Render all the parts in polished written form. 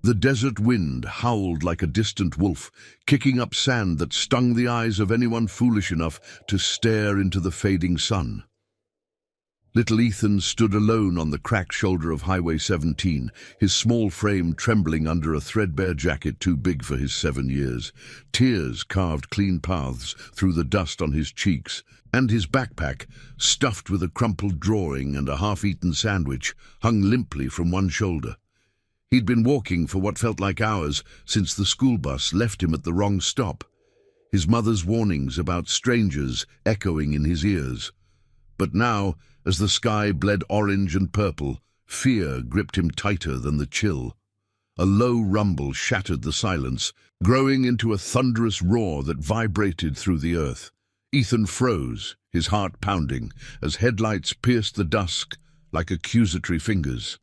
The desert wind howled like a distant wolf, kicking up sand that stung the eyes of anyone foolish enough to stare into the fading sun. Little Ethan stood alone on the cracked shoulder of Highway 17, his small frame trembling under a threadbare jacket too big for his 7 years. Tears carved clean paths through the dust on his cheeks, and his backpack, stuffed with a crumpled drawing and a half-eaten sandwich, hung limply from one shoulder. He'd been walking for what felt like hours since the school bus left him at the wrong stop, his mother's warnings about strangers echoing in his ears. But now, as the sky bled orange and purple, fear gripped him tighter than the chill. A low rumble shattered the silence, growing into a thunderous roar that vibrated through the earth. Ethan froze, his heart pounding, as headlights pierced the dusk like accusatory fingers.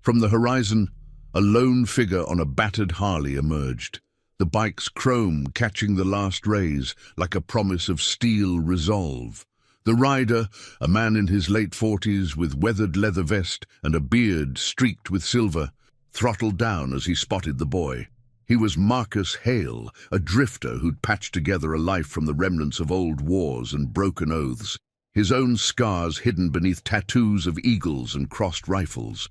From the horizon, a lone figure on a battered Harley emerged, the bike's chrome catching the last rays like a promise of steel resolve. The rider, a man in his late 40s with weathered leather vest and a beard streaked with silver, throttled down as he spotted the boy. He was Marcus Hale, a drifter who'd patched together a life from the remnants of old wars and broken oaths, his own scars hidden beneath tattoos of eagles and crossed rifles.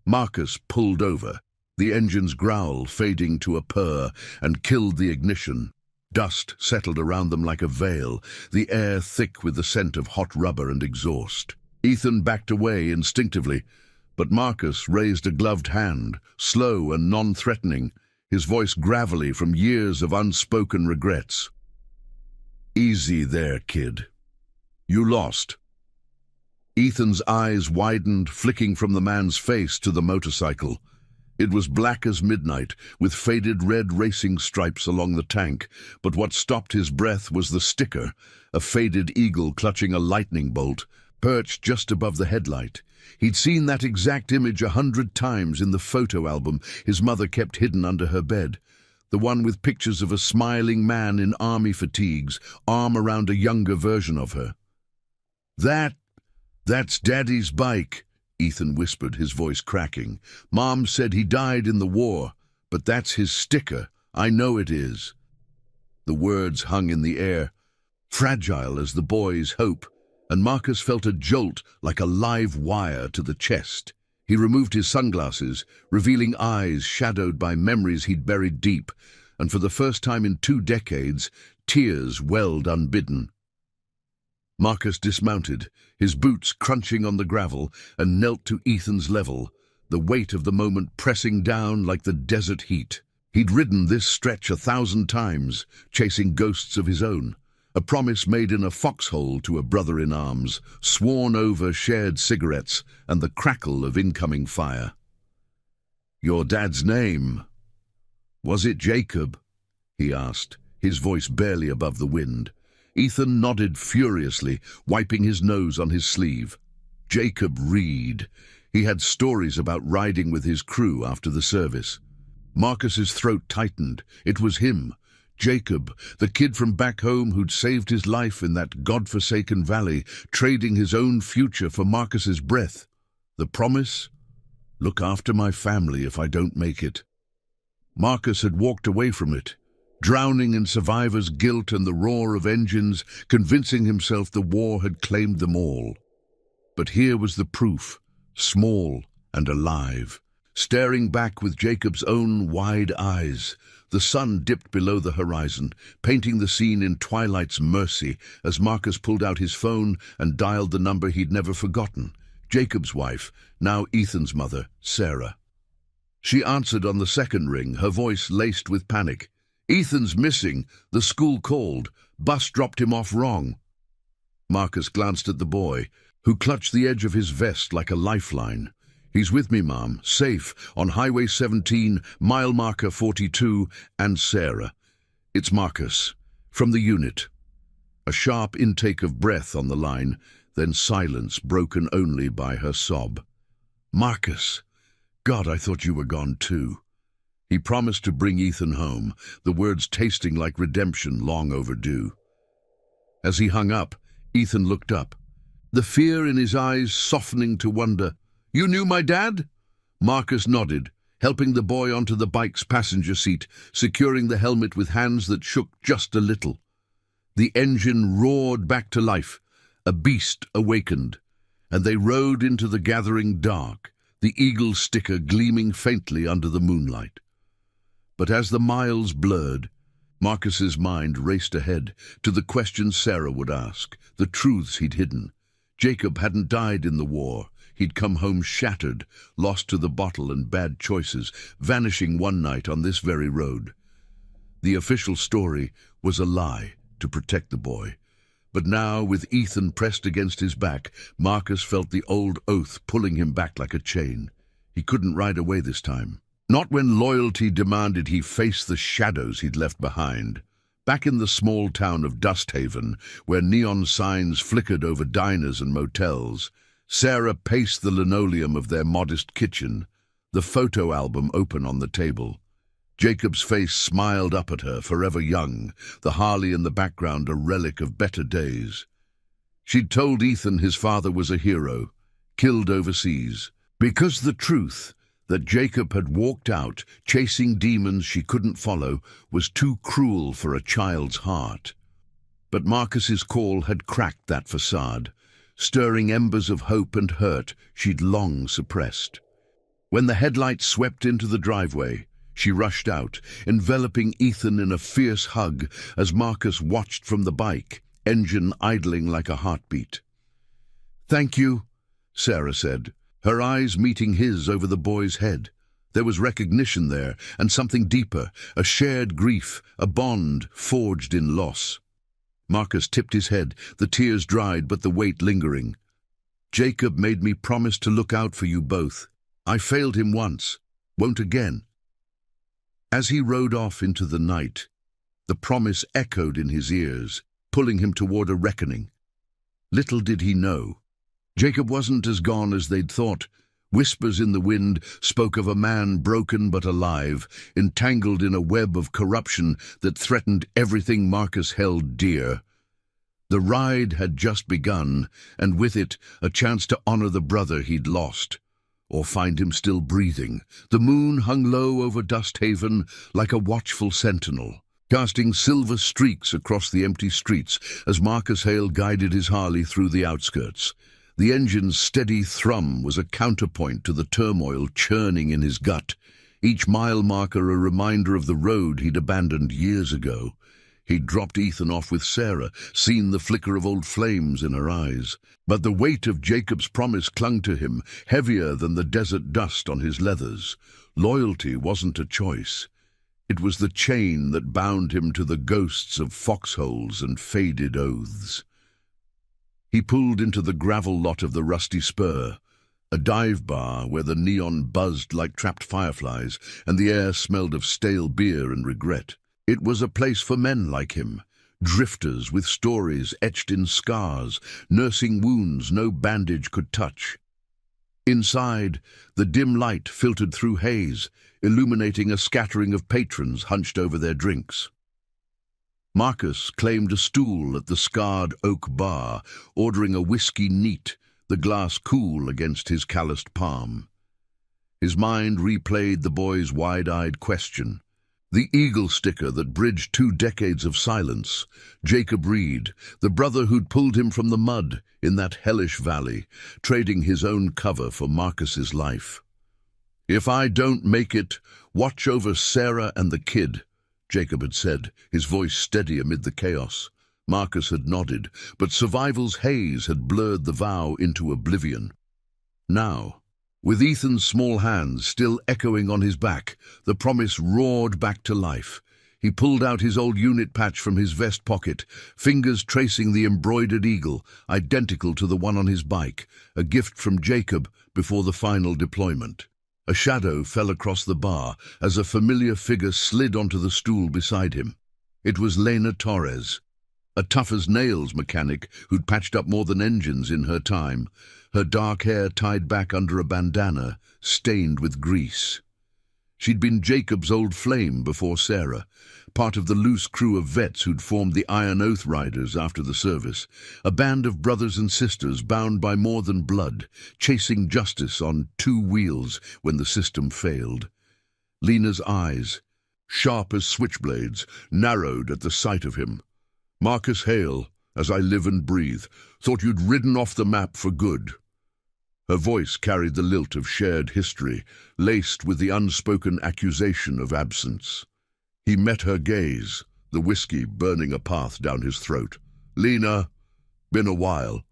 Marcus pulled over, the engine's growl fading to a purr, and killed the ignition. Dust settled around them like a veil, the air thick with the scent of hot rubber and exhaust. Ethan backed away instinctively, but Marcus raised a gloved hand, slow and non-threatening, his voice gravelly from years of unspoken regrets. "Easy there, kid. You lost." Ethan's eyes widened, flicking from the man's face to the motorcycle. It was black as midnight, with faded red racing stripes along the tank, but what stopped his breath was the sticker, a faded eagle clutching a lightning bolt, perched just above the headlight. He'd seen that exact image 100 times in the photo album his mother kept hidden under her bed, the one with pictures of a smiling man in army fatigues, arm around a younger version of her. That's Daddy's bike," Ethan whispered, his voice cracking. "Mom said he died in the war, but that's his sticker. I know it is." The words hung in the air, fragile as the boy's hope, and Marcus felt a jolt like a live wire to the chest. He removed his sunglasses, revealing eyes shadowed by memories he'd buried deep, and for the first time in 2 decades, tears welled unbidden. Marcus dismounted, his boots crunching on the gravel, and knelt to Ethan's level, the weight of the moment pressing down like the desert heat. He'd ridden this stretch 1,000 times, chasing ghosts of his own, a promise made in a foxhole to a brother in arms, sworn over shared cigarettes and the crackle of incoming fire. "Your dad's name, was it Jacob?" he asked, his voice barely above the wind. Ethan nodded furiously, wiping his nose on his sleeve. Jacob Reed. He had stories about riding with his crew after the service. Marcus's throat tightened. It was him, Jacob, the kid from back home who'd saved his life in that godforsaken valley, trading his own future for Marcus's breath. The promise? Look after my family if I don't make it. Marcus had walked away from it, drowning in survivor's guilt and the roar of engines, convincing himself the war had claimed them all. But here was the proof, small and alive, staring back with Jacob's own wide eyes. The sun dipped below the horizon, painting the scene in twilight's mercy as Marcus pulled out his phone and dialed the number he'd never forgotten, Jacob's wife, now Ethan's mother, Sarah. She answered on the second ring, her voice laced with panic. "Ethan's missing. The school called. Bus dropped him off wrong." Marcus glanced at the boy, who clutched the edge of his vest like a lifeline. "He's with me, Mom, safe, on Highway 17, mile marker 42, and Sarah. It's Marcus, from the unit." A sharp intake of breath on the line, then silence broken only by her sob. "Marcus, God, I thought you were gone too." He promised to bring Ethan home, the words tasting like redemption long overdue. As he hung up, Ethan looked up, the fear in his eyes softening to wonder. "You knew my dad?" Marcus nodded, helping the boy onto the bike's passenger seat, securing the helmet with hands that shook just a little. The engine roared back to life. A beast awakened, and they rode into the gathering dark, the eagle sticker gleaming faintly under the moonlight. But as the miles blurred, Marcus's mind raced ahead to the questions Sarah would ask, the truths he'd hidden. Jacob hadn't died in the war. He'd come home shattered, lost to the bottle and bad choices, vanishing one night on this very road. The official story was a lie to protect the boy. But now, with Ethan pressed against his back, Marcus felt the old oath pulling him back like a chain. He couldn't ride away this time. Not when loyalty demanded he face the shadows he'd left behind. Back in the small town of Dusthaven, where neon signs flickered over diners and motels, Sarah paced the linoleum of their modest kitchen, the photo album open on the table. Jacob's face smiled up at her, forever young, the Harley in the background a relic of better days. She'd told Ethan his father was a hero, killed overseas, because the truth that Jacob had walked out, chasing demons she couldn't follow, was too cruel for a child's heart. But Marcus's call had cracked that facade, stirring embers of hope and hurt she'd long suppressed. When the headlights swept into the driveway, she rushed out, enveloping Ethan in a fierce hug as Marcus watched from the bike, engine idling like a heartbeat. "Thank you," Sarah said, her eyes meeting his over the boy's head. There was recognition there, and something deeper, a shared grief, a bond forged in loss. Marcus tipped his head, the tears dried but the weight lingering. "Jacob made me promise to look out for you both. I failed him once, won't again." As he rode off into the night, the promise echoed in his ears, pulling him toward a reckoning. Little did he know, Jacob wasn't as gone as they'd thought. Whispers in the wind spoke of a man broken but alive, entangled in a web of corruption that threatened everything Marcus held dear. The ride had just begun, and with it a chance to honor the brother he'd lost, or find him still breathing. The moon hung low over Dusthaven like a watchful sentinel, casting silver streaks across the empty streets as Marcus Hale guided his Harley through the outskirts. The engine's steady thrum was a counterpoint to the turmoil churning in his gut, each mile marker a reminder of the road he'd abandoned years ago. He'd dropped Ethan off with Sarah, seen the flicker of old flames in her eyes. But the weight of Jacob's promise clung to him, heavier than the desert dust on his leathers. Loyalty wasn't a choice. It was the chain that bound him to the ghosts of foxholes and faded oaths. He pulled into the gravel lot of the Rusty Spur, a dive bar where the neon buzzed like trapped fireflies and the air smelled of stale beer and regret. It was a place for men like him, drifters with stories etched in scars, nursing wounds no bandage could touch. Inside, the dim light filtered through haze, illuminating a scattering of patrons hunched over their drinks. Marcus claimed a stool at the scarred oak bar, ordering a whiskey neat, the glass cool against his calloused palm. His mind replayed the boy's wide-eyed question. The eagle sticker that bridged 2 decades of silence. Jacob Reed, the brother who'd pulled him from the mud in that hellish valley, trading his own cover for Marcus's life. "If I don't make it, watch over Sarah and the kid," Jacob had said, his voice steady amid the chaos. Marcus had nodded, but survival's haze had blurred the vow into oblivion. Now, with Ethan's small hands still echoing on his back, the promise roared back to life. He pulled out his old unit patch from his vest pocket, fingers tracing the embroidered eagle, identical to the one on his bike, a gift from Jacob before the final deployment. A shadow fell across the bar as a familiar figure slid onto the stool beside him. It was Lena Torres, a tough-as-nails mechanic who'd patched up more than engines in her time, her dark hair tied back under a bandana, stained with grease. She'd been Jacob's old flame before Sarah, part of the loose crew of vets who'd formed the Iron Oath Riders after the service, a band of brothers and sisters bound by more than blood, chasing justice on 2 wheels when the system failed. Lena's eyes, sharp as switchblades, narrowed at the sight of him. "Marcus Hale, as I live and breathe, thought you'd ridden off the map for good." Her voice carried the lilt of shared history, laced with the unspoken accusation of absence. He met her gaze, the whiskey burning a path down his throat. "Lena, been a while."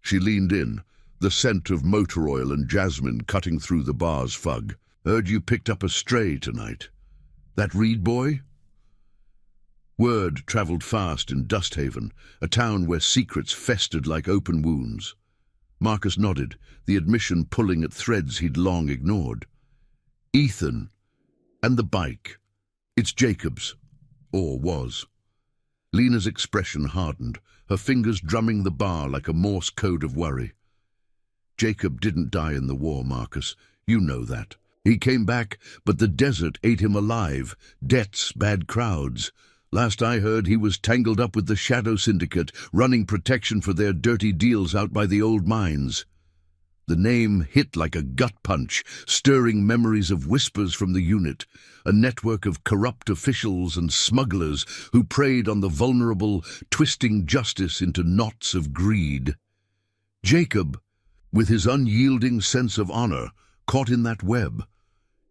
She leaned in, the scent of motor oil and jasmine cutting through the bar's fug. "Heard you picked up a stray tonight. That Reed boy?" Word travelled fast in Dusthaven, a town where secrets festered like open wounds. Marcus nodded, the admission pulling at threads he'd long ignored. "Ethan. And the bike. It's Jacob's. Or was." Lena's expression hardened, her fingers drumming the bar like a Morse code of worry. "Jacob didn't die in the war, Marcus. You know that. He came back, but the desert ate him alive. Debts, bad crowds. Last I heard, he was tangled up with the Shadow Syndicate, running protection for their dirty deals out by the old mines." The name hit like a gut punch, stirring memories of whispers from the unit, a network of corrupt officials and smugglers who preyed on the vulnerable, twisting justice into knots of greed. Jacob, with his unyielding sense of honor, caught in that web.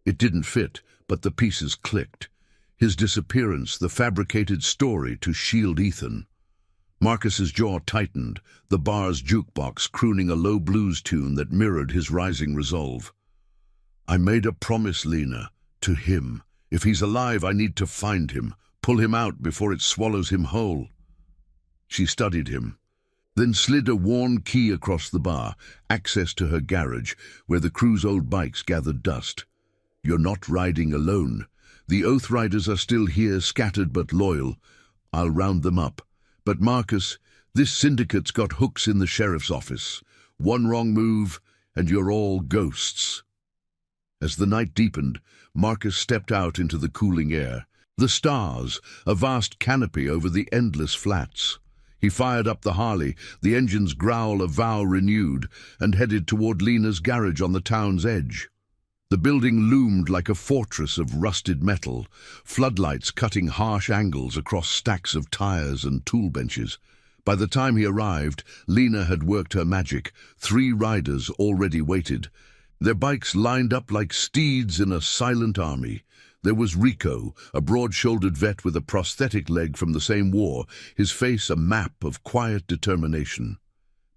It didn't fit, but the pieces clicked. His disappearance, the fabricated story to shield Ethan. Marcus's jaw tightened, the bar's jukebox crooning a low blues tune that mirrored his rising resolve. "I made a promise, Lena, to him. If he's alive, I need to find him, pull him out before it swallows him whole." She studied him, then slid a worn key across the bar, access to her garage, where the crew's old bikes gathered dust. "You're not riding alone. The Oath Riders are still here, scattered but loyal. I'll round them up. But Marcus, this syndicate's got hooks in the sheriff's office. One wrong move, and you're all ghosts." As the night deepened, Marcus stepped out into the cooling air. The stars, a vast canopy over the endless flats. He fired up the Harley, the engine's growl a vow renewed, and headed toward Lena's garage on the town's edge. The building loomed like a fortress of rusted metal, floodlights cutting harsh angles across stacks of tires and tool benches. By the time he arrived, Lena had worked her magic. 3 riders already waited, their bikes lined up like steeds in a silent army. There was Rico, a broad-shouldered vet with a prosthetic leg from the same war, his face a map of quiet determination.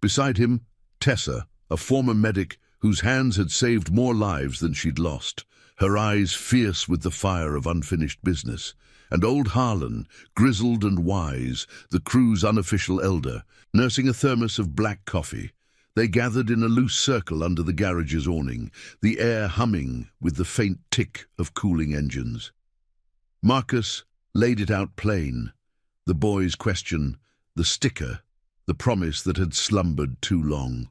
Beside him, Tessa, a former medic whose hands had saved more lives than she'd lost, her eyes fierce with the fire of unfinished business. And old Harlan, grizzled and wise, the crew's unofficial elder, nursing a thermos of black coffee. They gathered in a loose circle under the garage's awning, the air humming with the faint tick of cooling engines. Marcus laid it out plain. The boy's question, the sticker, the promise that had slumbered too long.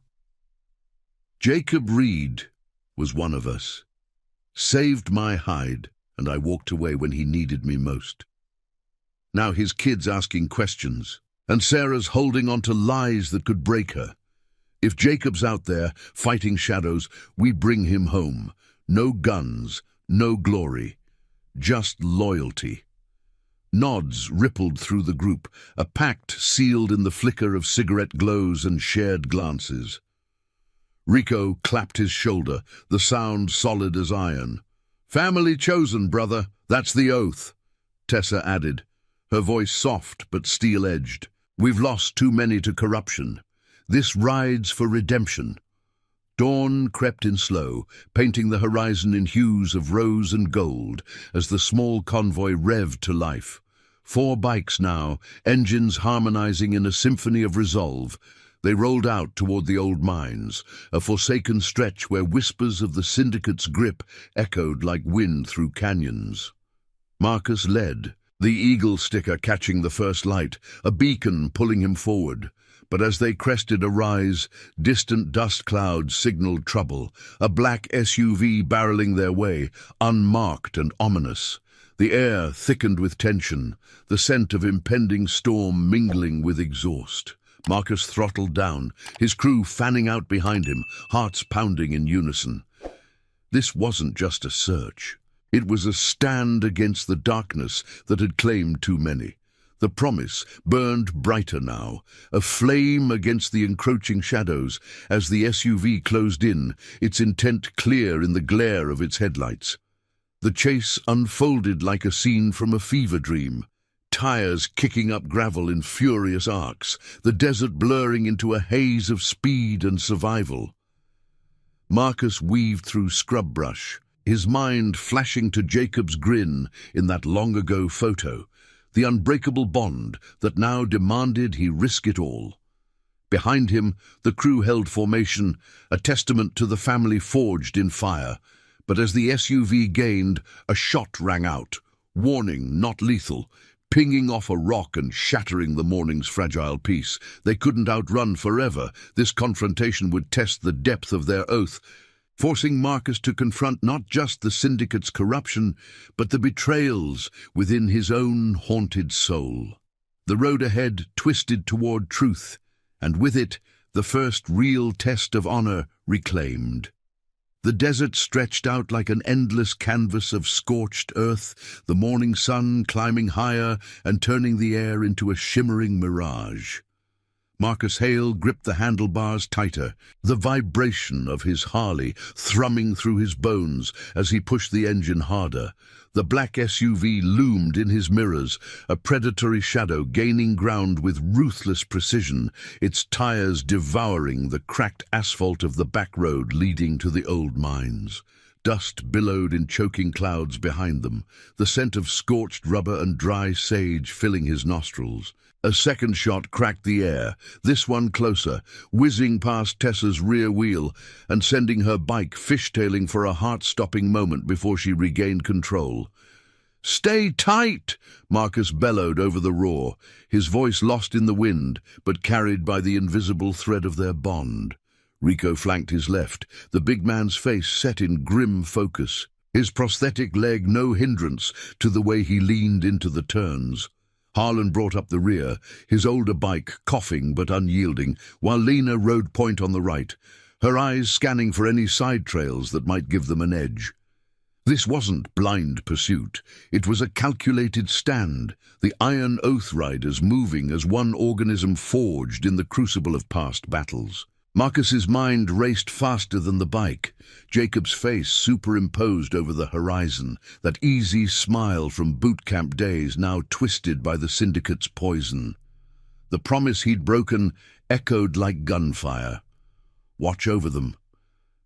"Jacob Reed was one of us. Saved my hide, and I walked away when he needed me most. Now his kid's asking questions, and Sarah's holding on to lies that could break her. If Jacob's out there, fighting shadows, we bring him home. No guns, no glory, just loyalty." Nods rippled through the group, a pact sealed in the flicker of cigarette glows and shared glances. Rico clapped his shoulder, the sound solid as iron. "Family chosen, brother. That's the oath," Tessa added, her voice soft but steel-edged. "We've lost too many to corruption. This rides for redemption." Dawn crept in slow, painting the horizon in hues of rose and gold as the small convoy revved to life. 4 bikes now, engines harmonizing in a symphony of resolve. They rolled out toward the old mines, a forsaken stretch where whispers of the syndicate's grip echoed like wind through canyons. Marcus led, the eagle sticker catching the first light, a beacon pulling him forward. But as they crested a rise, distant dust clouds signaled trouble, a black SUV barreling their way, unmarked and ominous. The air thickened with tension, the scent of impending storm mingling with exhaust. Marcus throttled down, his crew fanning out behind him, hearts pounding in unison. This wasn't just a search. It was a stand against the darkness that had claimed too many. The promise burned brighter now, a flame against the encroaching shadows as the SUV closed in, its intent clear in the glare of its headlights. The chase unfolded like a scene from a fever dream. Tires kicking up gravel in furious arcs, the desert blurring into a haze of speed and survival. Marcus weaved through scrub brush, his mind flashing to Jacob's grin in that long-ago photo, the unbreakable bond that now demanded he risk it all. Behind him, the crew held formation, a testament to the family forged in fire. But as the SUV gained, a shot rang out, warning not lethal, pinging off a rock and shattering the morning's fragile peace. They couldn't outrun forever. This confrontation would test the depth of their oath, forcing Marcus to confront not just the syndicate's corruption, but the betrayals within his own haunted soul. The road ahead twisted toward truth, and with it, the first real test of honor reclaimed. The desert stretched out like an endless canvas of scorched earth, the morning sun climbing higher and turning the air into a shimmering mirage. Marcus Hale gripped the handlebars tighter, the vibration of his Harley thrumming through his bones as he pushed the engine harder. The black SUV loomed in his mirrors, a predatory shadow gaining ground with ruthless precision, its tires devouring the cracked asphalt of the back road leading to the old mines. Dust billowed in choking clouds behind them, the scent of scorched rubber and dry sage filling his nostrils. A second shot cracked the air, this one closer, whizzing past Tessa's rear wheel and sending her bike fishtailing for a heart-stopping moment before she regained control. "Stay tight!" Marcus bellowed over the roar, his voice lost in the wind, but carried by the invisible thread of their bond. Rico flanked his left, the big man's face set in grim focus, his prosthetic leg no hindrance to the way he leaned into the turns. Harlan brought up the rear, his older bike coughing but unyielding, while Lena rode point on the right, her eyes scanning for any side trails that might give them an edge. This wasn't blind pursuit. It was a calculated stand, the Iron Oath Riders moving as one organism forged in the crucible of past battles. Marcus's mind raced faster than the bike, Jacob's face superimposed over the horizon, that easy smile from boot camp days now twisted by the syndicate's poison. The promise he'd broken echoed like gunfire. Watch over them.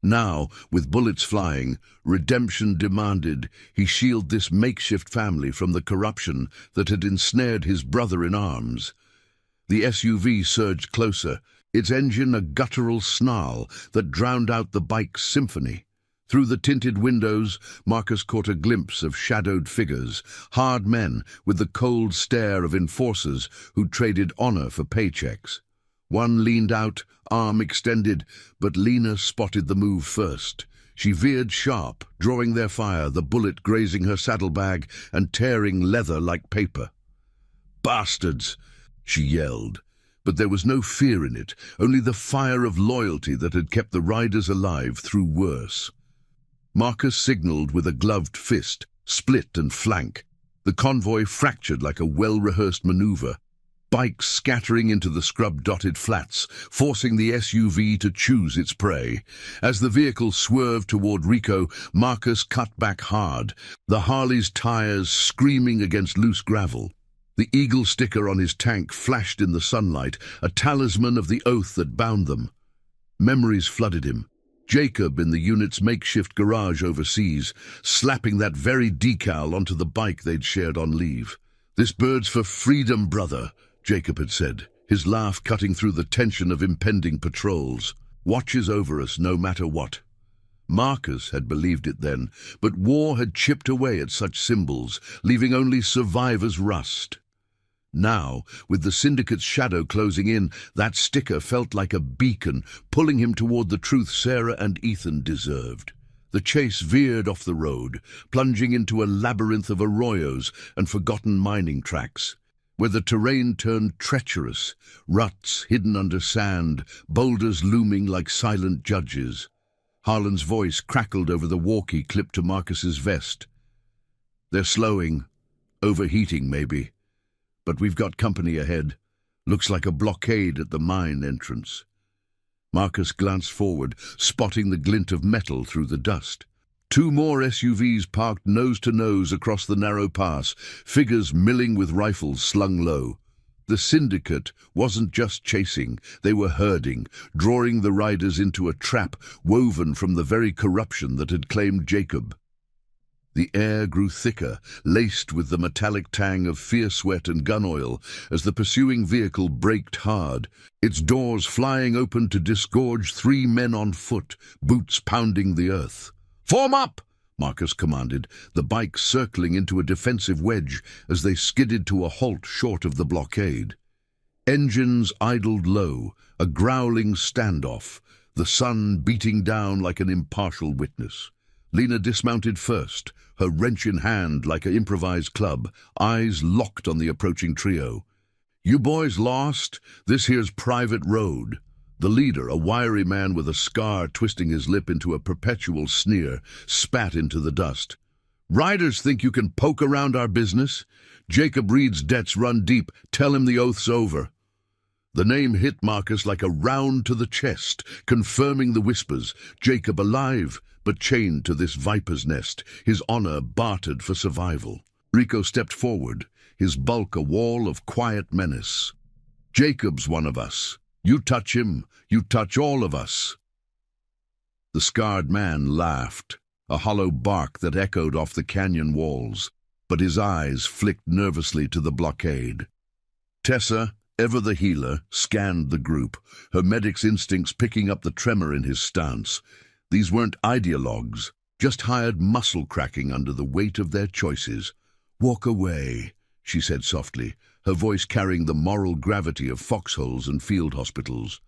Now, with bullets flying, redemption demanded he shield this makeshift family from the corruption that had ensnared his brother in arms. The SUV surged closer, its engine a guttural snarl that drowned out the bike's symphony. Through the tinted windows, Marcus caught a glimpse of shadowed figures, hard men with the cold stare of enforcers who traded honor for paychecks. One leaned out, arm extended, but Lena spotted the move first. She veered sharp, drawing their fire, the bullet grazing her saddlebag and tearing leather like paper. "Bastards!" she yelled. But there was no fear in it, only the fire of loyalty that had kept the riders alive through worse. Marcus signaled with a gloved fist, split and flank. The convoy fractured like a well-rehearsed maneuver, bikes scattering into the scrub-dotted flats, forcing the SUV to choose its prey. As the vehicle swerved toward Rico, Marcus cut back hard, the Harley's tires screaming against loose gravel. The eagle sticker on his tank flashed in the sunlight, a talisman of the oath that bound them. Memories flooded him. Jacob in the unit's makeshift garage overseas, slapping that very decal onto the bike they'd shared on leave. "This bird's for freedom, brother," Jacob had said, his laugh cutting through the tension of impending patrols. "Watches over us no matter what." Marcus had believed it then, but war had chipped away at such symbols, leaving only survivor's rust. Now, with the syndicate's shadow closing in, that sticker felt like a beacon, pulling him toward the truth Sarah and Ethan deserved. The chase veered off the road, plunging into a labyrinth of arroyos and forgotten mining tracks, where the terrain turned treacherous, ruts hidden under sand, boulders looming like silent judges. Harlan's voice crackled over the walkie clipped to Marcus's vest. They're slowing. Overheating, maybe. But we've got company ahead. Looks like a blockade at the mine entrance. Marcus glanced forward, spotting the glint of metal through the dust. Two more SUVs parked nose to nose across the narrow pass, figures milling with rifles slung low. The syndicate wasn't just chasing, they were herding, drawing the riders into a trap woven from the very corruption that had claimed Jacob. The air grew thicker, laced with the metallic tang of fierce sweat and gun oil as the pursuing vehicle braked hard, its doors flying open to disgorge 3 men on foot, boots pounding the earth. "Form up!" Marcus commanded, the bike circling into a defensive wedge as they skidded to a halt short of the blockade. Engines idled low, a growling standoff, the sun beating down like an impartial witness. Lena dismounted first, her wrench in hand like an improvised club, eyes locked on the approaching trio. "You boys lost? This here's private road." The leader, a wiry man with a scar twisting his lip into a perpetual sneer, spat into the dust. "Riders think you can poke around our business? Jacob Reed's debts run deep. Tell him the oath's over." The name hit Marcus like a round to the chest, confirming the whispers. Jacob alive, but chained to this viper's nest, his honor bartered for survival. Rico stepped forward, his bulk a wall of quiet menace. "Jacob's one of us. You touch him, you touch all of us." The scarred man laughed, a hollow bark that echoed off the canyon walls, but his eyes flicked nervously to the blockade. Tessa, ever the healer, scanned the group, her medic's instincts picking up the tremor in his stance. These weren't ideologues, just hired muscle cracking under the weight of their choices. "Walk away," she said softly, her voice carrying the moral gravity of foxholes and field hospitals.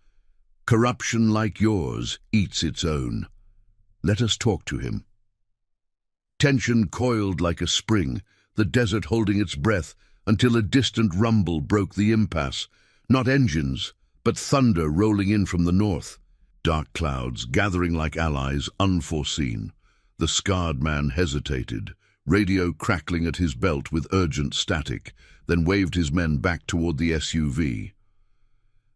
"Corruption like yours eats its own. Let us talk to him." Tension coiled like a spring, the desert holding its breath until a distant rumble broke the impasse. Not engines, but thunder rolling in from the north. Dark clouds gathering like allies, unforeseen. The scarred man hesitated, radio crackling at his belt with urgent static, then waved his men back toward the SUV.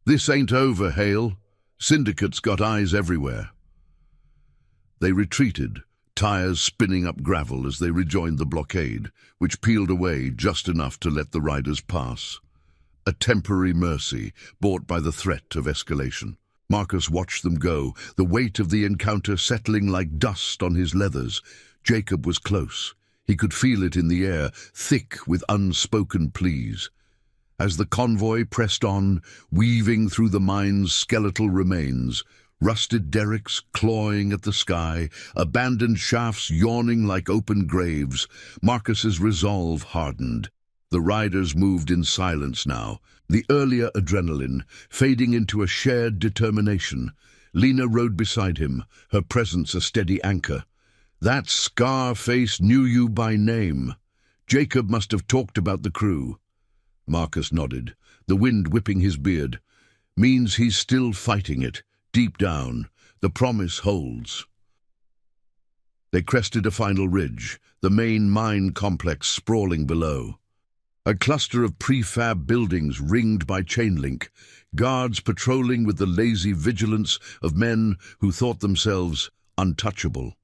"This ain't over, Hale. Syndicate's got eyes everywhere." They retreated, tires spinning up gravel as they rejoined the blockade, which peeled away just enough to let the riders pass. A temporary mercy, bought by the threat of escalation. Marcus watched them go, the weight of the encounter settling like dust on his leathers. Jacob was close. He could feel it in the air, thick with unspoken pleas. As the convoy pressed on, weaving through the mine's skeletal remains, rusted derricks clawing at the sky, abandoned shafts yawning like open graves, Marcus's resolve hardened. The riders moved in silence now, the earlier adrenaline fading into a shared determination. Lena rode beside him, her presence a steady anchor. "That scar face knew you by name. Jacob must have talked about the crew." Marcus nodded, the wind whipping his beard. "Means he's still fighting it, deep down. The promise holds." They crested a final ridge, the main mine complex sprawling below. A cluster of prefab buildings ringed by chain link, guards patrolling with the lazy vigilance of men who thought themselves untouchable.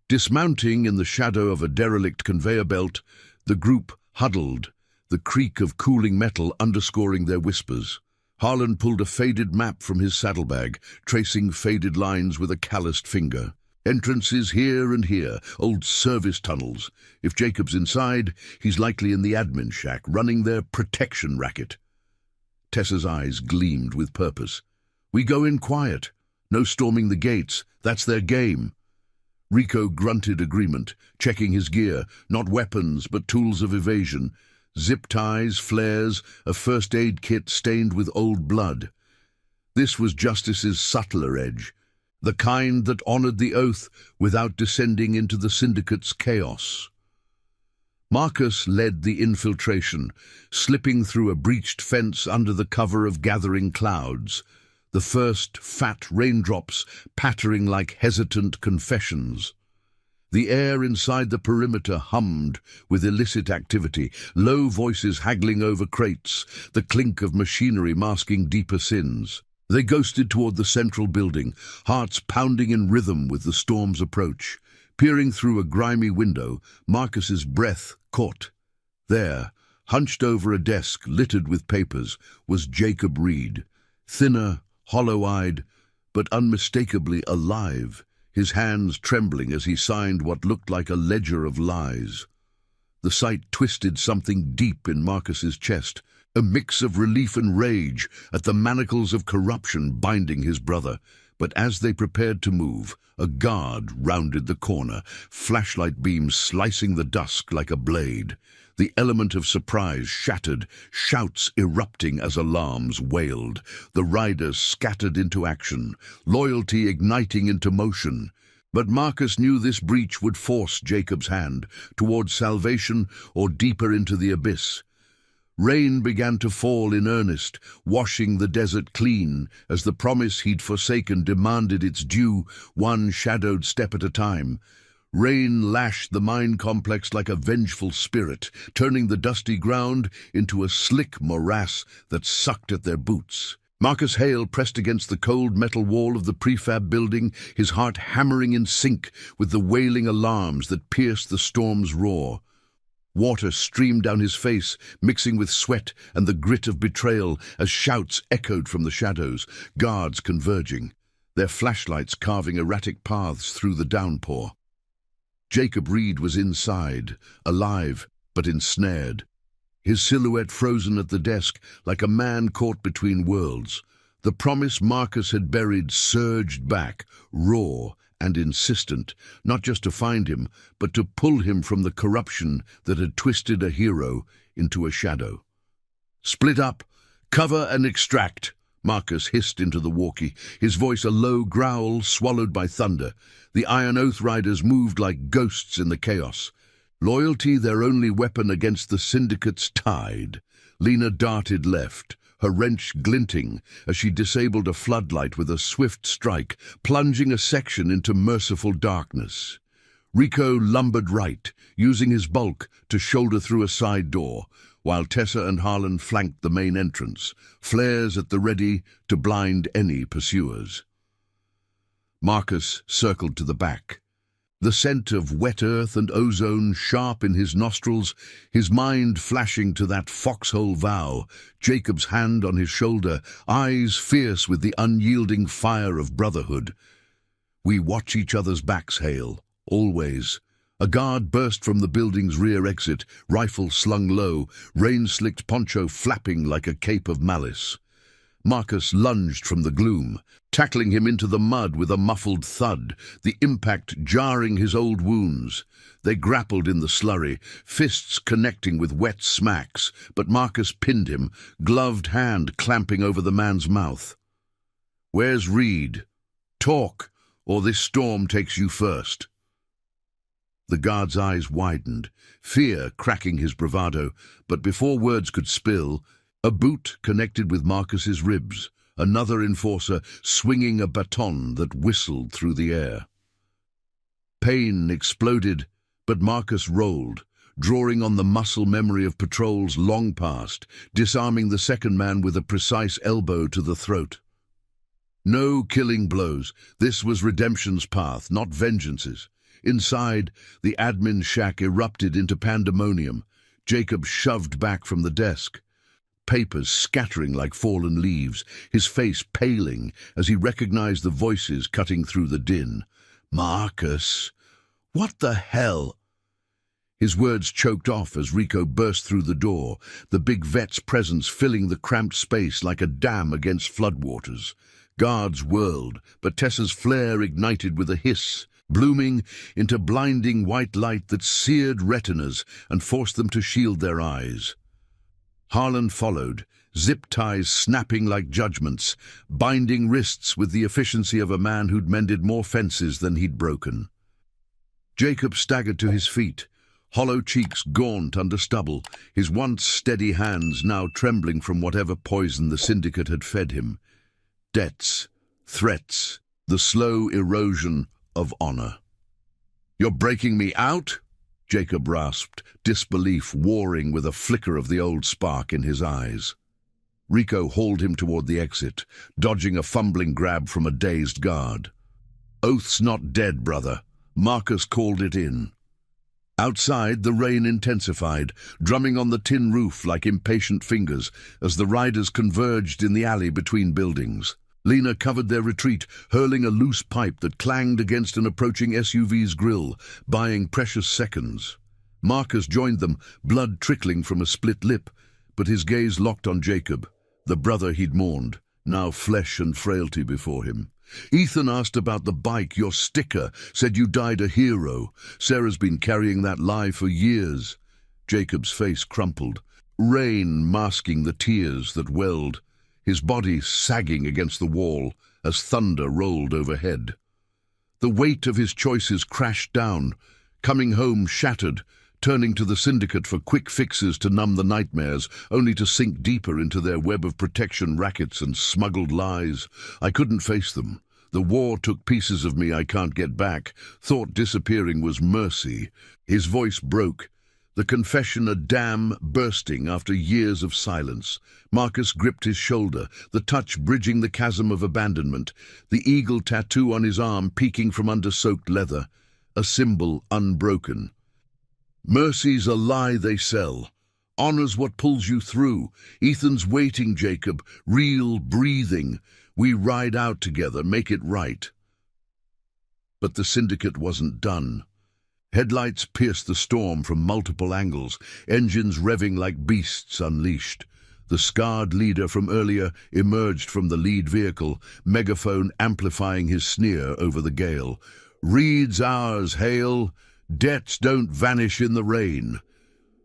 Dismounting in the shadow of a derelict conveyor belt, the group huddled, the creak of cooling metal underscoring their whispers. Harlan pulled a faded map from his saddlebag, tracing faded lines with a calloused finger. Entrances here and here, old service tunnels. If Jacob's inside, he's likely in the admin shack, running their protection racket. Tessa's eyes gleamed with purpose. "We go in quiet. No storming the gates. That's their game." Rico grunted agreement, checking his gear, not weapons but tools of evasion. Zip ties, flares, a first aid kit stained with old blood. This was justice's subtler edge, the kind that honored the oath without descending into the syndicate's chaos. Marcus led the infiltration, slipping through a breached fence under the cover of gathering clouds, the first fat raindrops pattering like hesitant confessions. The air inside the perimeter hummed with illicit activity, low voices haggling over crates, the clink of machinery masking deeper sins. They ghosted toward the central building, hearts pounding in rhythm with the storm's approach. Peering through a grimy window, Marcus's breath caught. There, hunched over a desk littered with papers, was Jacob Reed, thinner, hollow-eyed, but unmistakably alive, his hands trembling as he signed what looked like a ledger of lies. The sight twisted something deep in Marcus's chest, a mix of relief and rage at the manacles of corruption binding his brother. But as they prepared to move, a guard rounded the corner, flashlight beams slicing the dusk like a blade. The element of surprise shattered, shouts erupting as alarms wailed. The riders scattered into action, loyalty igniting into motion. But Marcus knew this breach would force Jacob's hand towards salvation or deeper into the abyss. Rain began to fall in earnest, washing the desert clean as the promise he'd forsaken demanded its due, one shadowed step at a time. Rain lashed the mine complex like a vengeful spirit, turning the dusty ground into a slick morass that sucked at their boots. Marcus Hale pressed against the cold metal wall of the prefab building, his heart hammering in sync with the wailing alarms that pierced the storm's roar. Water streamed down his face, mixing with sweat and the grit of betrayal as shouts echoed from the shadows, guards converging, their flashlights carving erratic paths through the downpour. Jacob Reed was inside, alive but ensnared, his silhouette frozen at the desk like a man caught between worlds. The promise Marcus had buried surged back, raw and insistent, not just to find him, but to pull him from the corruption that had twisted a hero into a shadow. "Split up, cover and extract," Marcus hissed into the walkie, his voice a low growl swallowed by thunder. The Iron Oath Riders moved like ghosts in the chaos. Loyalty their only weapon against the Syndicate's tide. Lena darted left, her wrench glinting as she disabled a floodlight with a swift strike, plunging a section into merciful darkness. Rico lumbered right, using his bulk to shoulder through a side door, while Tessa and Harlan flanked the main entrance, flares at the ready to blind any pursuers. Marcus circled to the back. The scent of wet earth and ozone sharp in his nostrils, his mind flashing to that foxhole vow, Jacob's hand on his shoulder, eyes fierce with the unyielding fire of brotherhood. "We watch each other's backs, Hale, always." A guard burst from the building's rear exit, rifle slung low, rain-slicked poncho flapping like a cape of malice. Marcus lunged from the gloom, tackling him into the mud with a muffled thud, the impact jarring his old wounds. They grappled in the slurry, fists connecting with wet smacks, but Marcus pinned him, gloved hand clamping over the man's mouth. "Where's Reed? Talk, or this storm takes you first." The guard's eyes widened, fear cracking his bravado, but before words could spill, a boot connected with Marcus's ribs, another enforcer swinging a baton that whistled through the air. Pain exploded, but Marcus rolled, drawing on the muscle memory of patrols long past, disarming the second man with a precise elbow to the throat. No killing blows. This was redemption's path, not vengeance's. Inside, the admin shack erupted into pandemonium. Jacob shoved back from the desk, papers scattering like fallen leaves, his face paling as he recognized the voices cutting through the din. "Marcus, what the hell?" His words choked off as Rico burst through the door, the big vet's presence filling the cramped space like a dam against floodwaters. Guards whirled, but Tessa's flare ignited with a hiss, blooming into blinding white light that seared retinas and forced them to shield their eyes. Harlan followed, zip ties snapping like judgments, binding wrists with the efficiency of a man who'd mended more fences than he'd broken. Jacob staggered to his feet, hollow cheeks gaunt under stubble, his once steady hands now trembling from whatever poison the Syndicate had fed him. Debts, threats, the slow erosion of honor. "You're breaking me out?" Jacob rasped, disbelief warring with a flicker of the old spark in his eyes. Rico hauled him toward the exit, dodging a fumbling grab from a dazed guard. "Oath's not dead, brother." Marcus called it in. Outside, the rain intensified, drumming on the tin roof like impatient fingers as the riders converged in the alley between buildings. Lena covered their retreat, hurling a loose pipe that clanged against an approaching SUV's grille, buying precious seconds. Marcus joined them, blood trickling from a split lip, but his gaze locked on Jacob, the brother he'd mourned, now flesh and frailty before him. "Ethan asked about the bike. Your sticker said you died a hero. Sarah's been carrying that lie for years." Jacob's face crumpled, rain masking the tears that welled, his body sagging against the wall as thunder rolled overhead. The weight of his choices crashed down, coming home shattered, turning to the syndicate for quick fixes to numb the nightmares, only to sink deeper into their web of protection rackets and smuggled lies. "I couldn't face them. The war took pieces of me I can't get back. Thought disappearing was mercy." His voice broke, the confession a dam bursting after years of silence. Marcus gripped his shoulder, the touch bridging the chasm of abandonment, the eagle tattoo on his arm peeking from under soaked leather, a symbol unbroken. "Mercy's a lie they sell. Honor's what pulls you through. Ethan's waiting, Jacob, real, breathing. We ride out together, make it right." But the syndicate wasn't done. Headlights pierced the storm from multiple angles, engines revving like beasts unleashed. The scarred leader from earlier emerged from the lead vehicle, megaphone amplifying his sneer over the gale. "Reed's ours, Hale. Debts don't vanish in the rain."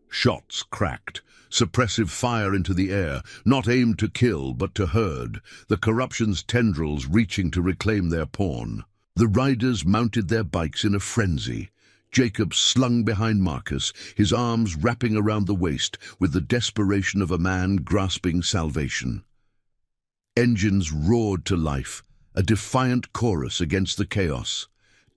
Shots cracked, suppressive fire into the air, not aimed to kill but to herd, the corruption's tendrils reaching to reclaim their pawn. The riders mounted their bikes in a frenzy. Jacob slung behind Marcus, his arms wrapping around the waist with the desperation of a man grasping salvation. Engines roared to life, a defiant chorus against the chaos.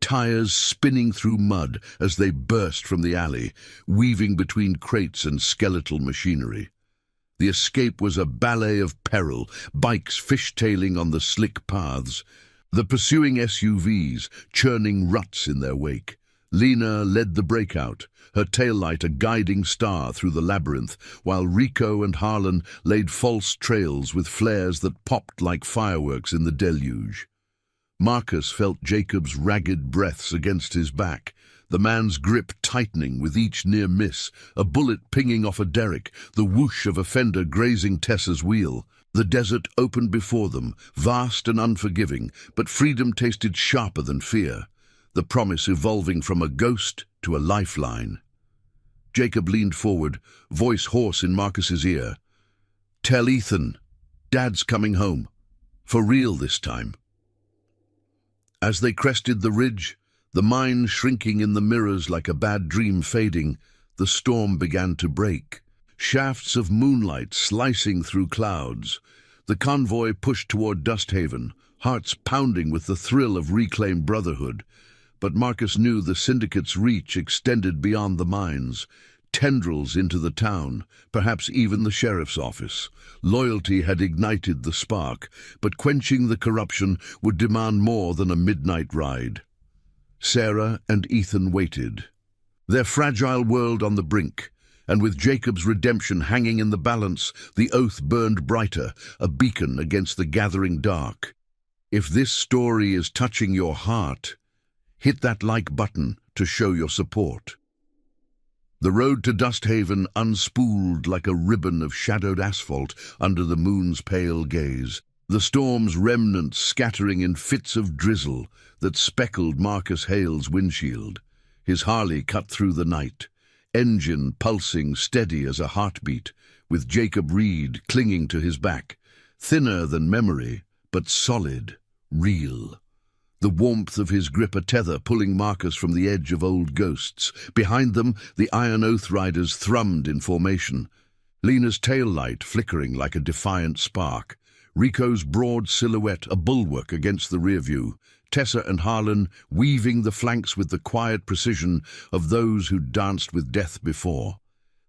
Tires spinning through mud as they burst from the alley, weaving between crates and skeletal machinery. The escape was a ballet of peril, bikes fishtailing on the slick paths, the pursuing SUVs churning ruts in their wake. Lena led the breakout, her taillight a guiding star through the labyrinth, while Rico and Harlan laid false trails with flares that popped like fireworks in the deluge. Marcus felt Jacob's ragged breaths against his back, the man's grip tightening with each near miss, a bullet pinging off a derrick, the whoosh of a fender grazing Tessa's wheel. The desert opened before them, vast and unforgiving, but freedom tasted sharper than fear, the promise evolving from a ghost to a lifeline. Jacob leaned forward, voice hoarse in Marcus's ear. "Tell Ethan, Dad's coming home. For real this time." As they crested the ridge, the mind shrinking in the mirrors like a bad dream fading, the storm began to break. Shafts of moonlight slicing through clouds. The convoy pushed toward Dusthaven, hearts pounding with the thrill of reclaimed brotherhood. But Marcus knew the syndicate's reach extended beyond the mines, tendrils into the town, perhaps even the sheriff's office. Loyalty had ignited the spark, but quenching the corruption would demand more than a midnight ride. Sarah and Ethan waited, their fragile world on the brink, and with Jacob's redemption hanging in the balance, the oath burned brighter, a beacon against the gathering dark. If this story is touching your heart, hit that like button to show your support. The road to Dusthaven unspooled like a ribbon of shadowed asphalt under the moon's pale gaze, the storm's remnants scattering in fits of drizzle that speckled Marcus Hale's windshield. His Harley cut through the night, engine pulsing steady as a heartbeat, with Jacob Reed clinging to his back, thinner than memory, but solid, real. The warmth of his grip a tether pulling Marcus from the edge of old ghosts. Behind them, the Iron Oath riders thrummed in formation. Lena's tail light flickering like a defiant spark. Rico's broad silhouette a bulwark against the rear view. Tessa and Harlan weaving the flanks with the quiet precision of those who danced with death before.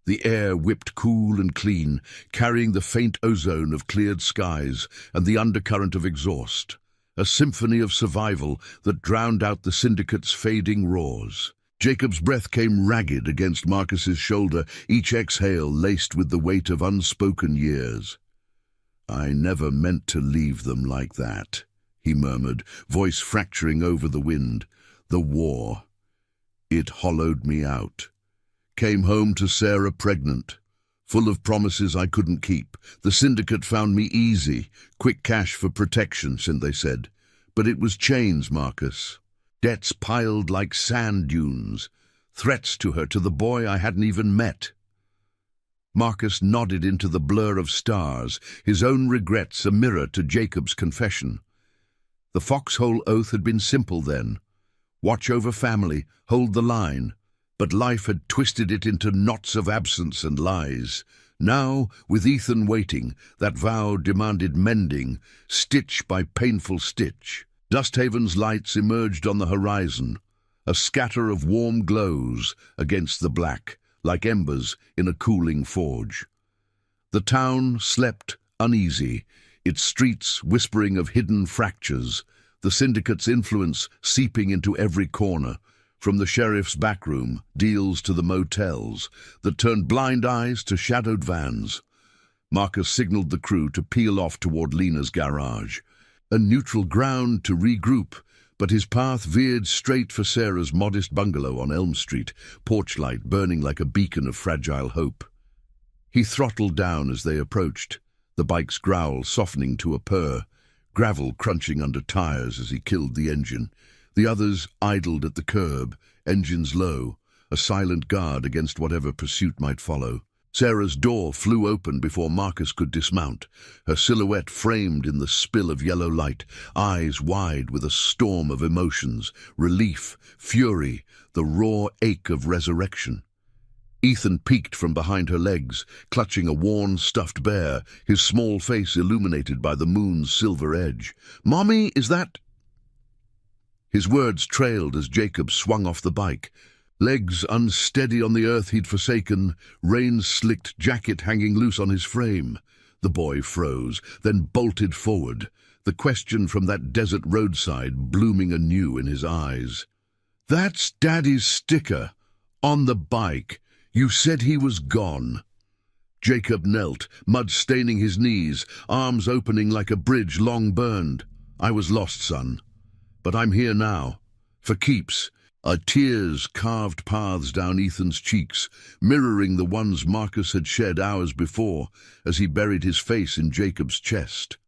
The air whipped cool and clean, carrying the faint ozone of cleared skies and the undercurrent of exhaust, a symphony of survival that drowned out the syndicate's fading roars. Jacob's breath came ragged against Marcus's shoulder, each exhale laced with the weight of unspoken years. "I never meant to leave them like that," he murmured, voice fracturing over the wind. "The war. It hollowed me out. Came home to Sarah pregnant, full of promises I couldn't keep. The syndicate found me easy, quick cash for protection, they said. But it was chains, Marcus. Debts piled like sand dunes. Threats to her, to the boy I hadn't even met." Marcus nodded into the blur of stars, his own regrets a mirror to Jacob's confession. The foxhole oath had been simple then. Watch over family, hold the line. But life had twisted it into knots of absence and lies. Now, with Ethan waiting, that vow demanded mending, stitch by painful stitch. Dusthaven's lights emerged on the horizon, a scatter of warm glows against the black, like embers in a cooling forge. The town slept uneasy, its streets whispering of hidden fractures, the syndicate's influence seeping into every corner, from the sheriff's backroom, deals to the motels, that turned blind eyes to shadowed vans. Marcus signaled the crew to peel off toward Lena's garage. A neutral ground to regroup, but his path veered straight for Sarah's modest bungalow on Elm Street, porchlight burning like a beacon of fragile hope. He throttled down as they approached, the bike's growl softening to a purr, gravel crunching under tires as he killed the engine. The others idled at the curb, engines low, a silent guard against whatever pursuit might follow. Sarah's door flew open before Marcus could dismount, her silhouette framed in the spill of yellow light, eyes wide with a storm of emotions, relief, fury, the raw ache of resurrection. Ethan peeked from behind her legs, clutching a worn, stuffed bear, his small face illuminated by the moon's silver edge. "Mommy, is that—" His words trailed as Jacob swung off the bike. Legs unsteady on the earth he'd forsaken, rain-slicked jacket hanging loose on his frame. The boy froze, then bolted forward, the question from that desert roadside blooming anew in his eyes. "That's Daddy's sticker. On the bike. You said he was gone." Jacob knelt, mud staining his knees, arms opening like a bridge long burned. "I was lost, son. But I'm here now. For keeps." Tears carved paths down Ethan's cheeks, mirroring the ones Marcus had shed hours before as he buried his face in Jacob's chest.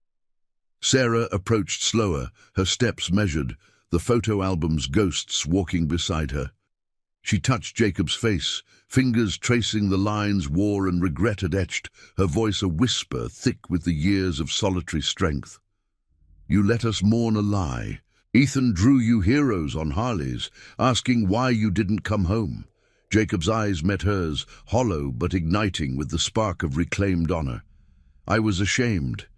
Sarah approached slower, her steps measured, the photo album's ghosts walking beside her. She touched Jacob's face, fingers tracing the lines war and regret had etched, her voice a whisper thick with the years of solitary strength. "You let us mourn a lie. Ethan drew you heroes on Harleys, asking why you didn't come home." Jacob's eyes met hers, hollow but igniting with the spark of reclaimed honor. "I was ashamed.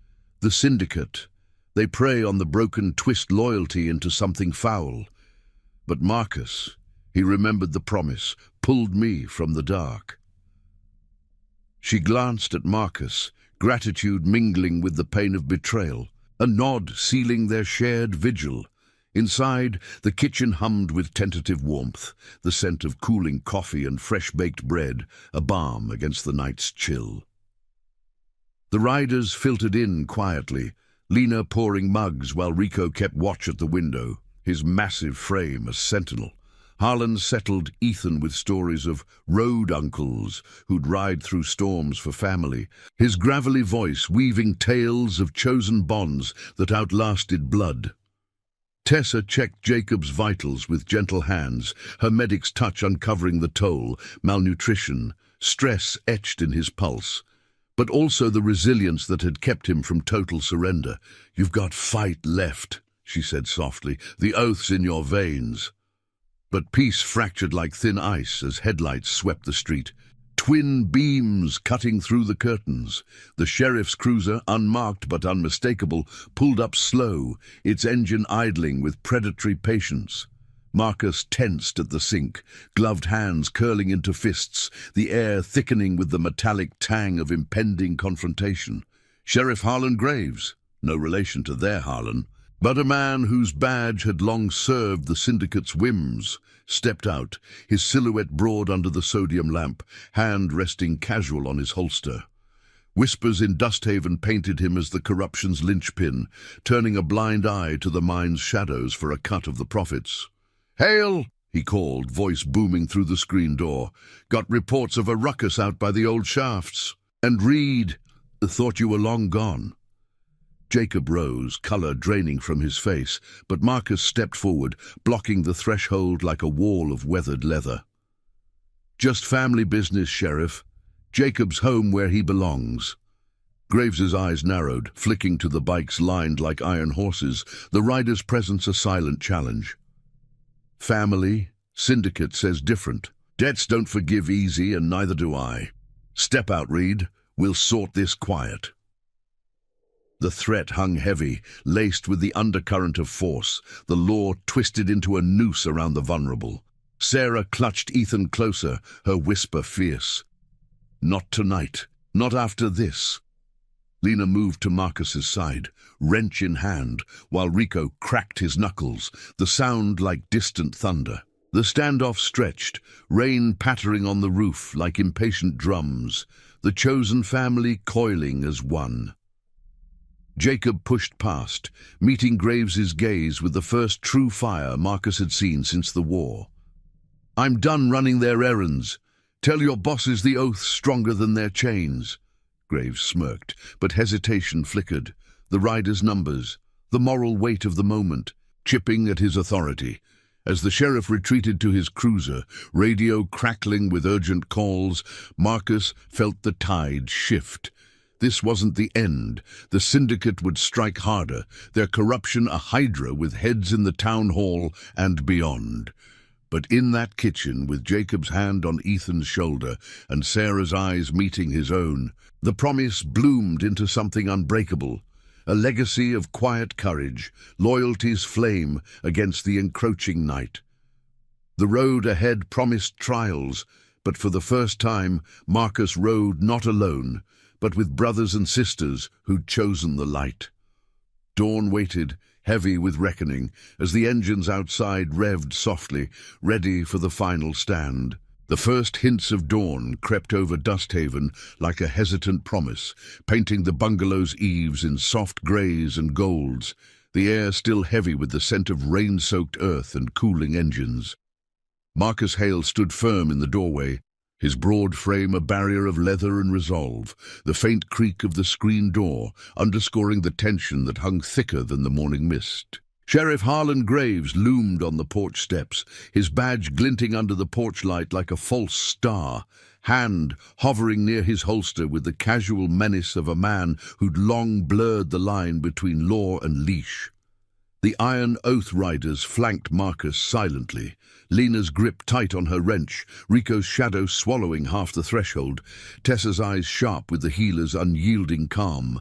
The syndicate. They prey on the broken, twist loyalty into something foul. But Marcus, he remembered the promise, pulled me from the dark." She glanced at Marcus, gratitude mingling with the pain of betrayal, a nod sealing their shared vigil. Inside, the kitchen hummed with tentative warmth, the scent of cooling coffee and fresh-baked bread, a balm against the night's chill. The riders filtered in quietly, Lena pouring mugs while Rico kept watch at the window, his massive frame a sentinel. Harlan settled Ethan with stories of road uncles who'd ride through storms for family, his gravelly voice weaving tales of chosen bonds that outlasted blood. Tessa checked Jacob's vitals with gentle hands, her medic's touch uncovering the toll, malnutrition, stress etched in his pulse, but also the resilience that had kept him from total surrender. "You've got fight left," she said softly, "the oath's in your veins." But peace fractured like thin ice as headlights swept the street. twin beams cutting through the curtains. The sheriff's cruiser, unmarked but unmistakable, pulled up slow, its engine idling with predatory patience. Marcus tensed at the sink, gloved hands curling into fists, the air thickening with the metallic tang of impending confrontation. Sheriff Harlan Graves, no relation to their Harlan, but a man whose badge had long served the syndicate's whims, stepped out, his silhouette broad under the sodium lamp, hand resting casual on his holster. Whispers in Dusthaven painted him as the corruption's linchpin, turning a blind eye to the mine's shadows for a cut of the profits. "Hail!" he called, voice booming through the screen door. "Got reports of a ruckus out by the old shafts. And Reed, thought you were long gone." Jacob rose, colour draining from his face, but Marcus stepped forward, blocking the threshold like a wall of weathered leather. "Just family business, Sheriff. Jacob's home where he belongs." Graves's eyes narrowed, flicking to the bikes lined like iron horses, the rider's presence a silent challenge. "Family? Syndicate says different. Debts don't forgive easy, and neither do I. Step out, Reed. We'll sort this quiet." The threat hung heavy, laced with the undercurrent of force, the law twisted into a noose around the vulnerable. Sarah clutched Ethan closer, her whisper fierce. "Not tonight. Not after this." Lena moved to Marcus's side, wrench in hand, while Rico cracked his knuckles, the sound like distant thunder. The standoff stretched, rain pattering on the roof like impatient drums, the chosen family coiling as one. Jacob pushed past, meeting Graves's gaze with the first true fire Marcus had seen since the war. "I'm done running their errands. Tell your bosses the oath's stronger than their chains." Graves smirked, but hesitation flickered. The rider's numbers, the moral weight of the moment, chipping at his authority. As the sheriff retreated to his cruiser, radio crackling with urgent calls, Marcus felt the tide shift. This wasn't the end. The syndicate would strike harder, their corruption a hydra with heads in the town hall and beyond. But in that kitchen, with Jacob's hand on Ethan's shoulder and Sarah's eyes meeting his own, the promise bloomed into something unbreakable, a legacy of quiet courage, loyalty's flame against the encroaching night. The road ahead promised trials, but for the first time, Marcus rode not alone, but with brothers and sisters who'd chosen the light. Dawn waited, heavy with reckoning, as the engines outside revved softly, ready for the final stand. The first hints of dawn crept over Dusthaven like a hesitant promise, painting the bungalow's eaves in soft greys and golds, the air still heavy with the scent of rain-soaked earth and cooling engines. Marcus Hale stood firm in the doorway, his broad frame a barrier of leather and resolve, the faint creak of the screen door underscoring the tension that hung thicker than the morning mist. Sheriff Harlan Graves loomed on the porch steps, his badge glinting under the porch light like a false star, hand hovering near his holster with the casual menace of a man who'd long blurred the line between law and leash. The iron oath riders flanked Marcus silently, Lena's grip tight on her wrench, Rico's shadow swallowing half the threshold, Tessa's eyes sharp with the healer's unyielding calm,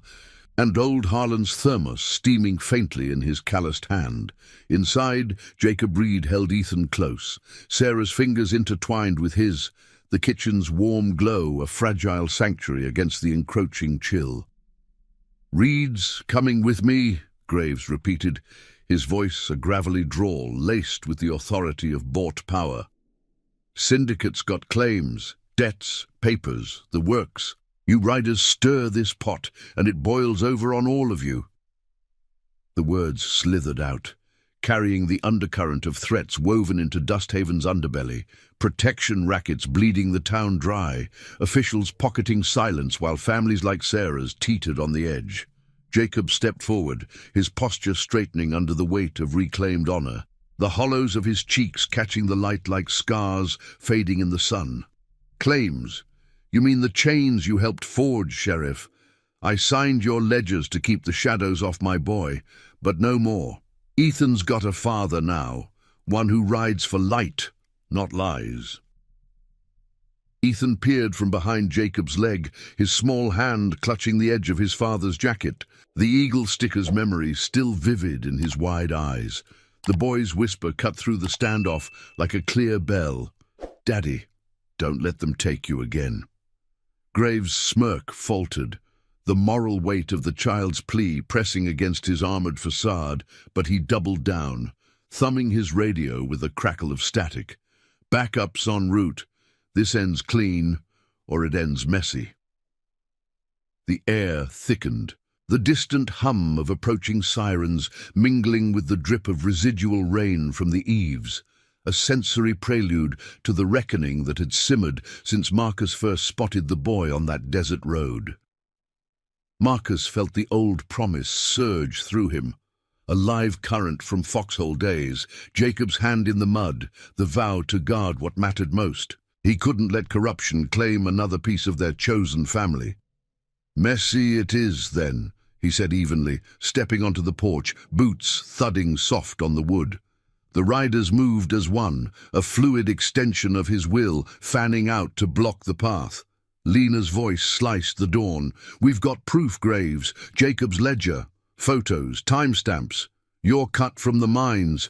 and old Harlan's thermos steaming faintly in his calloused hand. Inside, Jacob Reed held Ethan close, Sarah's fingers intertwined with his, the kitchen's warm glow a fragile sanctuary against the encroaching chill. "Reed's coming with me," Graves repeated, his voice a gravelly drawl laced with the authority of bought power. "Syndicate's got claims, debts, papers, the works. You riders stir this pot, and it boils over on all of you." The words slithered out, carrying the undercurrent of threats woven into Dusthaven's underbelly, protection rackets bleeding the town dry, officials pocketing silence while families like Sarah's teetered on the edge. Jacob stepped forward, his posture straightening under the weight of reclaimed honor, the hollows of his cheeks catching the light like scars fading in the sun. "Claims? You mean the chains you helped forge, Sheriff? I signed your ledgers to keep the shadows off my boy, but no more. Ethan's got a father now, one who rides for light, not lies." Ethan peered from behind Jacob's leg, his small hand clutching the edge of his father's jacket, the eagle sticker's memory still vivid in his wide eyes. The boy's whisper cut through the standoff like a clear bell. "Daddy, don't let them take you again." Graves' smirk faltered, the moral weight of the child's plea pressing against his armored facade, but he doubled down, thumbing his radio with a crackle of static. "Backup's en route. This ends clean, or it ends messy." The air thickened, the distant hum of approaching sirens mingling with the drip of residual rain from the eaves, a sensory prelude to the reckoning that had simmered since Marcus first spotted the boy on that desert road. Marcus felt the old promise surge through him, a live current from foxhole days, Jacob's hand in the mud, the vow to guard what mattered most. He couldn't let corruption claim another piece of their chosen family. "Messy it is, then," he said evenly, stepping onto the porch, boots thudding soft on the wood. The riders moved as one, a fluid extension of his will, fanning out to block the path. Lena's voice sliced the dawn. "We've got proof, Graves. Jacob's ledger. Photos, timestamps. You're cut from the mines."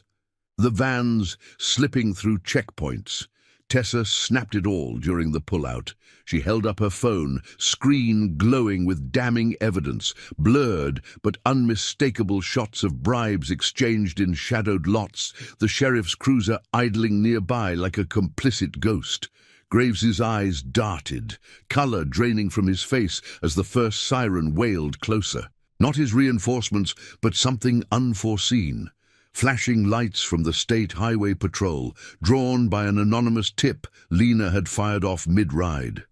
The vans slipping through checkpoints. Tessa snapped it all during the pullout. She held up her phone, screen glowing with damning evidence, blurred but unmistakable shots of bribes exchanged in shadowed lots, the sheriff's cruiser idling nearby like a complicit ghost. Graves's eyes darted, color draining from his face as the first siren wailed closer. Not his reinforcements, but something unforeseen. Flashing lights from the State Highway Patrol, drawn by an anonymous tip Lena had fired off mid-ride.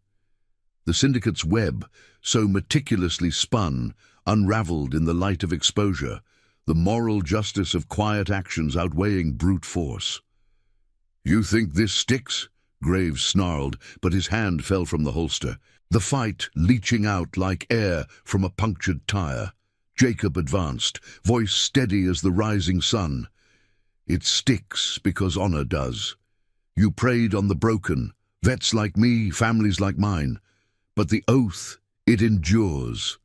The syndicate's web, so meticulously spun, unraveled in the light of exposure, the moral justice of quiet actions outweighing brute force. "You think this sticks?" Graves snarled, but his hand fell from the holster, the fight leaching out like air from a punctured tire. Jacob advanced, voice steady as the rising sun. "It sticks because honor does. You preyed on the broken, vets like me, families like mine. But the oath, it endures."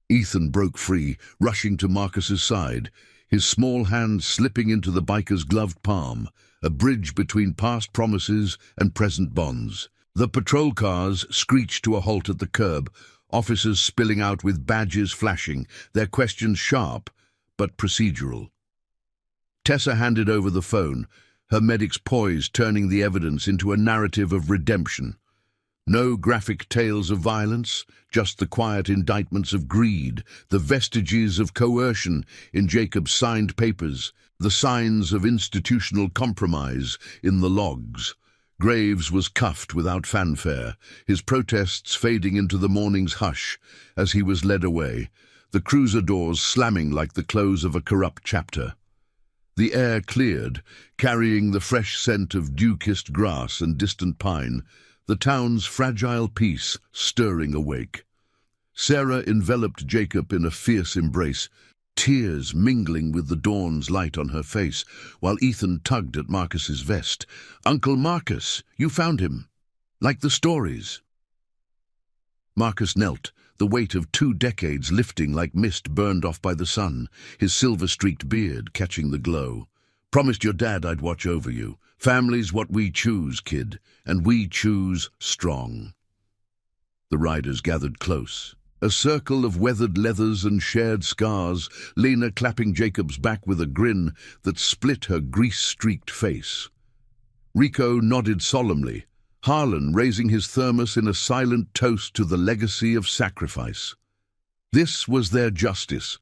Ethan broke free, rushing to Marcus's side, his small hand slipping into the biker's gloved palm, a bridge between past promises and present bonds. The patrol cars screeched to a halt at the curb, officers spilling out with badges flashing, their questions sharp but procedural. Tessa handed over the phone, her medic's poise turning the evidence into a narrative of redemption. No graphic tales of violence, just the quiet indictments of greed, the vestiges of coercion in Jacob's signed papers, the signs of institutional compromise in the logs. Graves was cuffed without fanfare, his protests fading into the morning's hush as he was led away, the cruiser doors slamming like the close of a corrupt chapter. The air cleared, carrying the fresh scent of dew-kissed grass and distant pine, the town's fragile peace stirring awake. Sarah enveloped Jacob in a fierce embrace, tears mingling with the dawn's light on her face, while Ethan tugged at Marcus's vest. "Uncle Marcus, you found him. Like the stories." Marcus knelt, the weight of 2 decades lifting like mist burned off by the sun, his silver-streaked beard catching the glow. "Promised your dad I'd watch over you. Family's what we choose, kid, and we choose strong." The riders gathered close. A circle of weathered leathers and shared scars, Lena clapping Jacob's back with a grin that split her grease-streaked face. Rico nodded solemnly, Harlan raising his thermos in a silent toast to the legacy of sacrifice. This was their justice,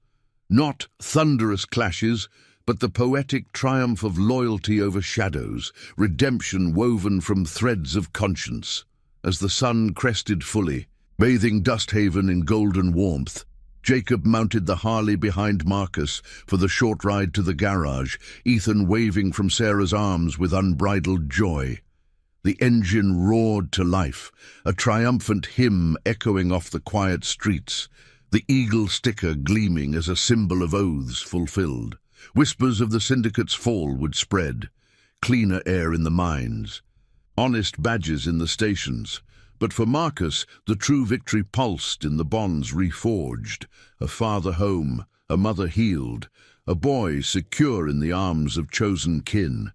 not thunderous clashes, but the poetic triumph of loyalty over shadows, redemption woven from threads of conscience. As the sun crested fully, bathing Dust Haven in golden warmth, Jacob mounted the Harley behind Marcus for the short ride to the garage, Ethan waving from Sarah's arms with unbridled joy. The engine roared to life, a triumphant hymn echoing off the quiet streets, the eagle sticker gleaming as a symbol of oaths fulfilled. Whispers of the syndicate's fall would spread, cleaner air in the mines, honest badges in the stations, But for Marcus, the true victory pulsed in the bonds reforged, a father home, a mother healed, a boy secure in the arms of chosen kin.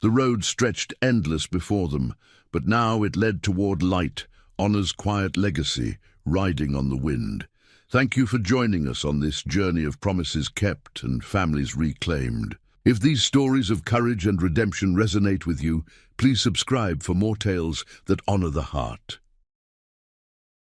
The road stretched endless before them, but now it led toward light, honor's quiet legacy, riding on the wind. Thank you for joining us on this journey of promises kept and families reclaimed. If these stories of courage and redemption resonate with you, please subscribe for more tales that honor the heart.